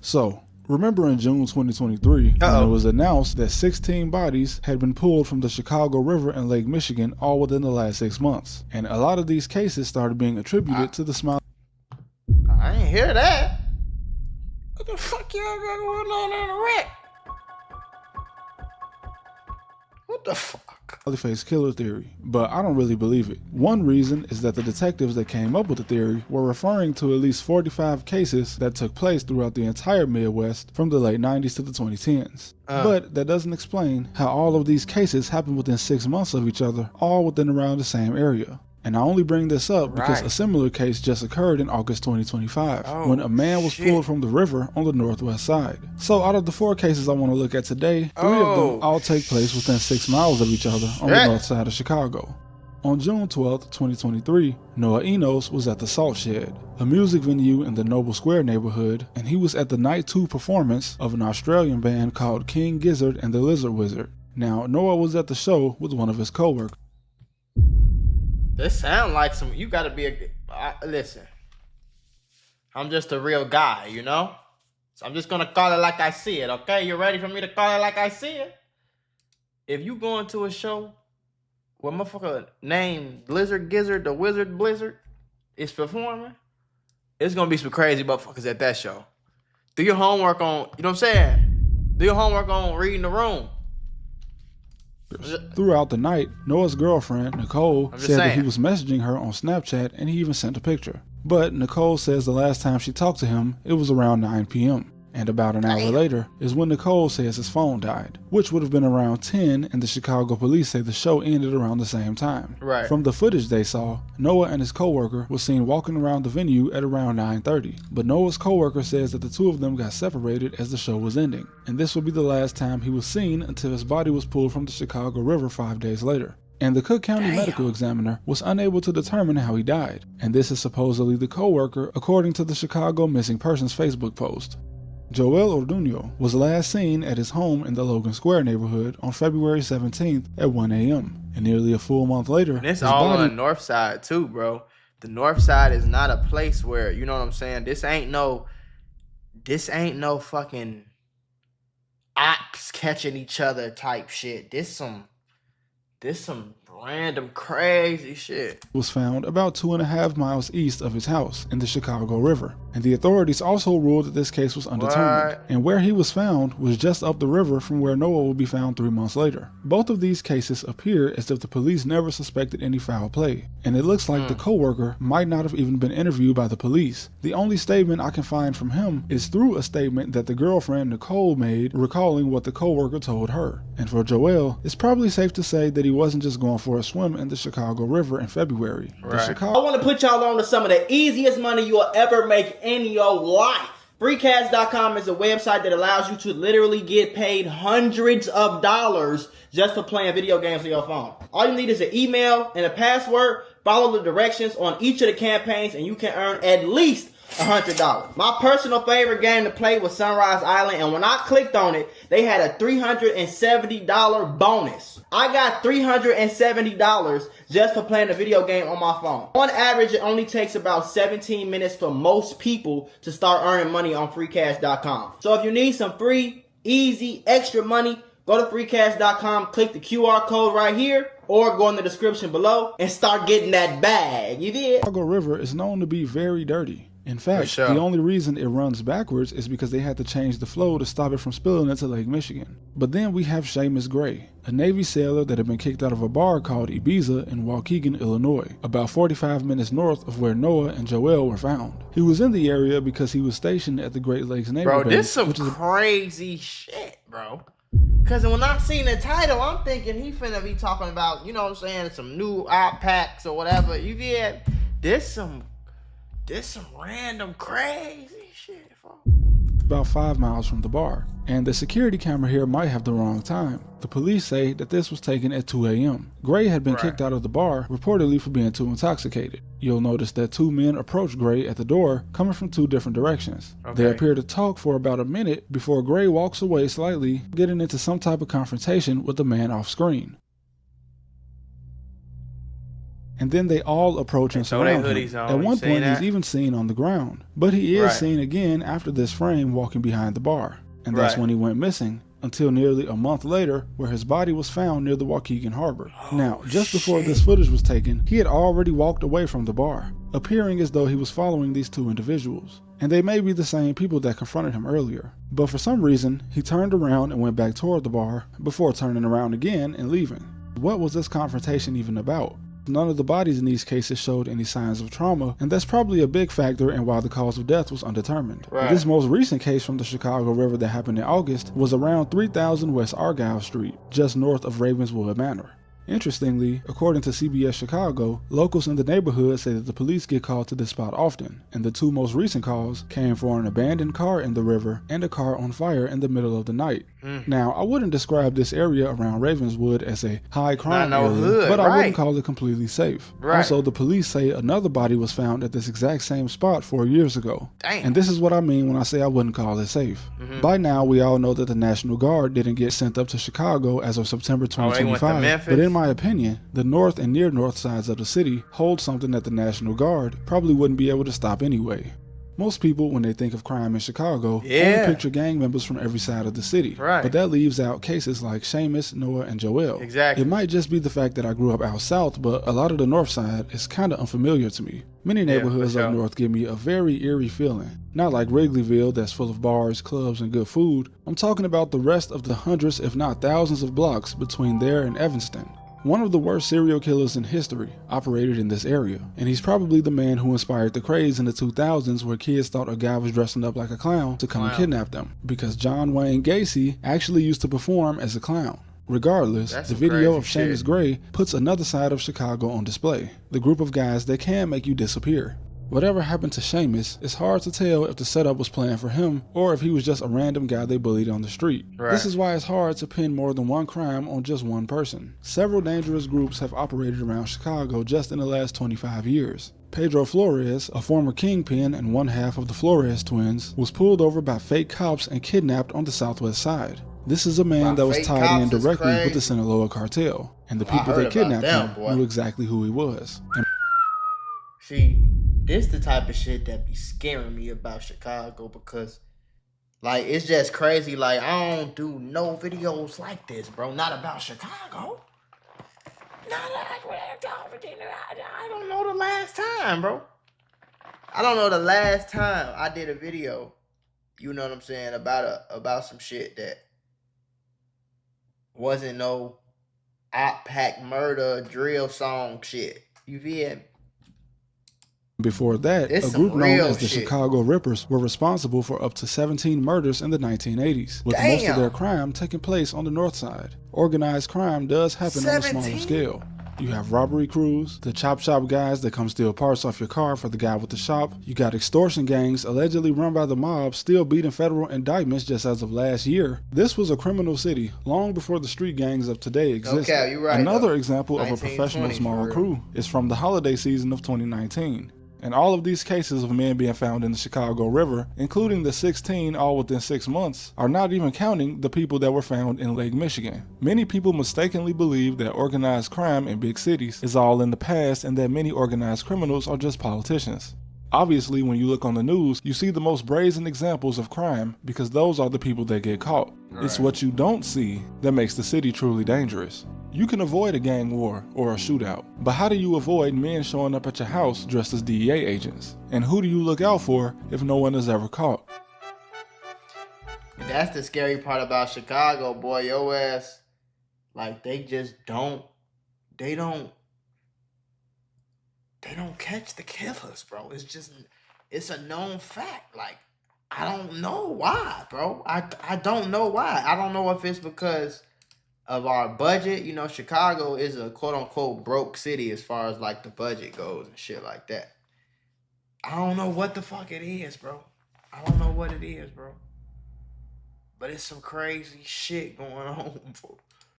So, remember in June 2023, when it was announced that 16 bodies had been pulled from the Chicago River and Lake Michigan all within the last 6 months. And a lot of these cases started being attributed to the Smiley. I ain't hear that. What the fuck y'all got going on in the wreck? What the fuck? Face killer theory, but I don't really believe it. One reason is that the detectives that came up with the theory were referring to at least 45 cases that took place throughout the entire Midwest from the late 90s to the 2010s. But that doesn't explain how all of these cases happened within 6 months of each other, all within around the same area. And I only bring this up because a similar case just occurred in August 2025 when a man was pulled from the river on the northwest side. So out of the 4 cases I want to look at today, 3 of them all take place within 6 miles of each other on the north side of Chicago. On June 12, 2023, Noah Enos was at the Salt Shed, a music venue in the Noble Square neighborhood, and he was at the Night 2 performance of an Australian band called King Gizzard and the Lizard Wizard. Now, Noah was at the show with one of his co-workers. This sound like some, you gotta be listen, I'm just a real guy, you know? So I'm just gonna call it like I see it, okay? You ready for me to call it like I see it? If you going to a show where motherfucker named Lizard Gizzard, the Wizard Blizzard is performing, it's gonna be some crazy motherfuckers at that show. Do your homework on, you know what I'm saying? Do your homework on reading the room. Throughout the night, Noah's girlfriend, Nicole, said that he was messaging her on Snapchat and he even sent a picture. But Nicole says the last time she talked to him, it was around 9 p.m. And about an hour later is when Nicole says his phone died, which would have been around 10, and the Chicago police say the show ended around the same time. From the footage they saw, Noah and his coworker were seen walking around the venue at around 9:30. But Noah's coworker says that the two of them got separated as the show was ending, and this would be the last time he was seen until his body was pulled from the Chicago River 5 days later. And the Cook County medical examiner was unable to determine how he died, and this is supposedly the coworker according to the Chicago Missing Persons Facebook post. Joel Orduño was last seen at his home in the Logan Square neighborhood on February 17th at 1 a.m. And nearly a full month later, and it's all on the north side too, bro. The north side is not a place where, you know what I'm saying? This ain't no fucking ops catching each other type shit. This some random crazy shit. Was found about 2.5 miles east of his house in the Chicago River, and the authorities also ruled that this case was undetermined. And where he was found was just up the river from where Noah will be found 3 months later. Both of these cases appear as if the police never suspected any foul play, and it looks like the co-worker might not have even been interviewed by the police. The only statement I can find from him is through a statement that the girlfriend Nicole made recalling what the co-worker told her. And for Joel, it's probably safe to say that he wasn't just going for a swim in the Chicago River in February. I want to put y'all on to some of the easiest money you'll ever make in your life. Freecash.com is a website that allows you to literally get paid hundreds of dollars just for playing video games on your phone. All you need is an email and a password. Follow the directions on each of the campaigns and you can earn at least $100. My personal favorite game to play was Sunrise Island, and when I clicked on it, they had a $370 bonus. I got $370 just for playing a video game on my phone. On average, it only takes about 17 minutes for most people to start earning money on freecash.com. So if you need some free, easy, extra money, go to freecash.com, click the QR code right here, or go in the description below and start getting that bag. You did? Chicago River is known to be very dirty. In fact, the only reason it runs backwards is because they had to change the flow to stop it from spilling into Lake Michigan. But then we have Seamus Gray, a Navy sailor that had been kicked out of a bar called Ibiza in Waukegan, Illinois, about 45 minutes north of where Noah and Joel were found. He was in the area because he was stationed at the Great Lakes Naval Base. Bro, this some crazy shit, bro. Because when I seen the title, I'm thinking he finna be talking about, you know what I'm saying, some new op packs or whatever. You get this some random crazy shit, folks. About 5 miles from the bar, and the security camera here might have the wrong time. The police say that this was taken at 2 a.m. Gray had been kicked out of the bar, reportedly for being too intoxicated. You'll notice that 2 men approached Gray at the door, coming from 2 different directions. They appear to talk for about a minute before Gray walks away slightly, getting into some type of confrontation with the man off screen. and then they all approach and surround him. At one point, he's even seen on the ground. But he is seen again after this frame walking behind the bar. And that's when he went missing, until nearly a month later, where his body was found near the Waukegan Harbor. Now, just before this footage was taken, he had already walked away from the bar, appearing as though he was following these two individuals. And they may be the same people that confronted him earlier. But for some reason, he turned around and went back toward the bar, before turning around again and leaving. What was this confrontation even about? None of the bodies in these cases showed any signs of trauma, and that's probably a big factor in why the cause of death was undetermined. This most recent case from the Chicago River that happened in August was around 3000 West Argyle Street, just north of Ravenswood Manor. Interestingly, according to CBS Chicago, locals in the neighborhood say that the police get called to this spot often, and the two most recent calls came for an abandoned car in the river and a car on fire in the middle of the night. Now, I wouldn't describe this area around Ravenswood as a high crime area, but I wouldn't call it completely safe. Also, the police say another body was found at this exact same spot 4 years ago. And this is what I mean when I say I wouldn't call it safe. By now, we all know that the National Guard didn't get sent up to Chicago as of September 2025, but in my opinion, the north and near north sides of the city hold something that the National Guard probably wouldn't be able to stop anyway. Most people, when they think of crime in Chicago, only picture gang members from every side of the city. But that leaves out cases like Seamus, Noah, and Joel. It might just be the fact that I grew up out south, but a lot of the north side is kind of unfamiliar to me. Many neighborhoods up north give me a very eerie feeling. Not like Wrigleyville that's full of bars, clubs, and good food. I'm talking about the rest of the hundreds if not thousands of blocks between there and Evanston. One of the worst serial killers in history operated in this area, and he's probably the man who inspired the craze in the 2000s where kids thought a guy was dressing up like a clown to come and kidnap them, because John Wayne Gacy actually used to perform as a clown. Regardless, the video of Seamus Gray puts another side of Chicago on display, the group of guys that can make you disappear. Whatever happened to Seamus, it's hard to tell if the setup was planned for him or if he was just a random guy they bullied on the street. This is why it's hard to pin more than one crime on just one person. Several dangerous groups have operated around Chicago just in the last 25 years. Pedro Flores, a former kingpin and one half of the Flores twins, was pulled over by fake cops and kidnapped on the southwest side. This is a man that was tied in directly with the Sinaloa cartel, and the people that kidnapped him knew exactly who he was. See, this the type of shit that be scaring me about Chicago, because like it's just crazy. Like I don't do no videos like this, bro. Not about Chicago. I don't know the last time, bro. I don't know the last time I did a video, you know what I'm saying, about some shit that wasn't no op pack murder drill song shit. You feel me? Before that, a group known as the Chicago Rippers were responsible for up to 17 murders in the 1980s, with most of their crime taking place on the north side. Organized crime does happen on a smaller scale. You have robbery crews, the chop shop guys that come steal parts off your car for the guy with the shop. You got extortion gangs allegedly run by the mob still beating federal indictments just as of last year. This was a criminal city long before the street gangs of today existed. Okay, you're right. Another example of a professional small crew is from the holiday season of 2019. And all of these cases of men being found in the Chicago River, including the 16 all within 6 months, are not even counting the people that were found in Lake Michigan. Many people mistakenly believe that organized crime in big cities is all in the past and that many organized criminals are just politicians. Obviously, when you look on the news, you see the most brazen examples of crime because those are the people that get caught. It's what you don't see that makes the city truly dangerous. You can avoid a gang war or a shootout, but how do you avoid men showing up at your house dressed as DEA agents? And who do you look out for if no one is ever caught? That's the scary part about Chicago, boy. Your ass, like, they just don't catch the killers, bro. It's a known fact. Like, I don't know why, bro. I don't know why. I don't know if it's because of our budget. You know, Chicago is a quote-unquote broke city as far as like the budget goes and shit like that. I don't know what the fuck it is, bro. I don't know what it is, bro. But it's some crazy shit going on, bro.